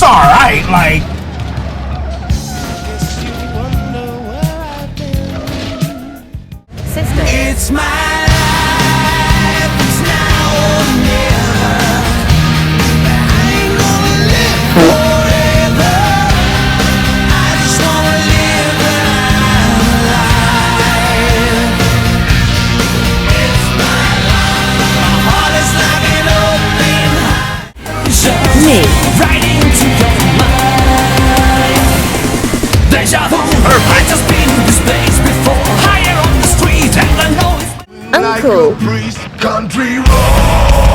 It's alright, like. Sister. It's my life, it's now or never. I ain't gonna live forever. I just wanna live alive. It's my life, my heart is like an open heart. Me. Right into your mind. Deja vu, I just been in this place before. Higher on the street and I know it's Uncle. Like a priest, country road.